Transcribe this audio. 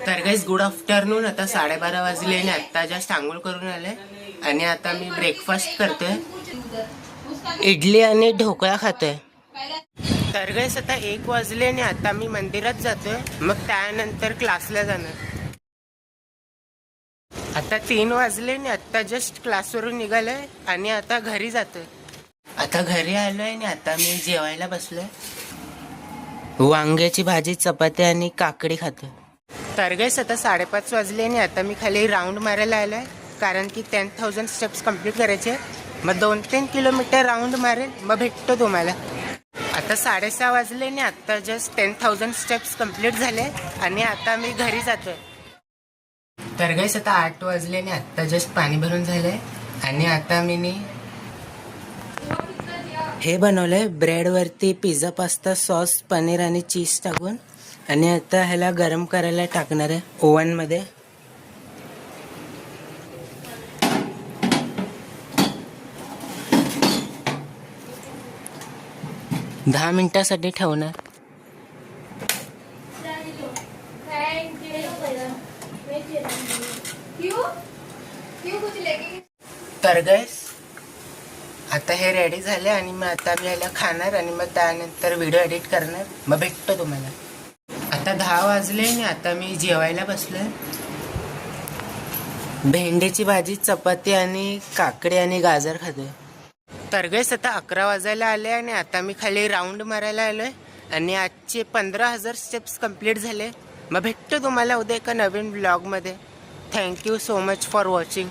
तर गाईस good afternoon. आता 12:30 वाजले आणि आता जस्ट आंघोळ करून आले आणि आता मी ब्रेकफास्ट करतोय. इडली आणि ढोकळा खातोय. तर गाईस आता 1 वाजले आणि आता मी मंदिरात जातोय, मग त्यानंतर क्लासला जाणार. आता 3 वाजले आणि आता जस्ट क्लासवरून निघालोय आणि आता घरी जातोय. आता घरी आलोय आणि आता मी जेवायला बसलोय. वांग्याची भाजी, चपाती आणि काकडी खातोय. तर गाईस आता 5:30 वाजले आणि आता मी खाली राऊंड मारायला आलोय, कारण की 10,000 स्टेप्स कंप्लीट करायचे. मग 2-3 किलोमीटर राऊंड मारेल, मग भेटतो तुम्हाला. आता 6:30 वाजले आणि आता जस्ट 10,000 स्टेप्स कंप्लीट झाले आणि आता मी घरी जातोय. तर गाईस आता 8 वाजले आणि आता जस्ट पाणी भरून झालंय आणि आता मी हे बनवलंय ब्रेडवरती पिझ्झा पास्ता सॉस, पनीर आणि चीज टाकून. आणि आता ह्याला गरम करायला टाकणार आहे ओव्हनमध्ये. दहा मिनिटासाठी ठेवणार. तर गाईस आता हे रेडी झाले आणि मग आता मी ह्याला खाणार आणि मग त्यानंतर व्हिडिओ एडिट करणार, मग भेटतो तुम्हाला. आता 10 वाजले आणि आता मी जेवायला बसलोय. भेंडीची भाजी, चपाती आणि काकडी आणि गाजर खातोय. तर गाईस आता 11 वाजायला आले आणि आता मी खाली राऊंड मारायला आलोय आणि आजचे 15,000 स्टेप्स कंप्लीट झाले. मग भेटतो तुम्हाला उद्या एका नवीन ब्लॉगमध्ये. Thank you so much for watching.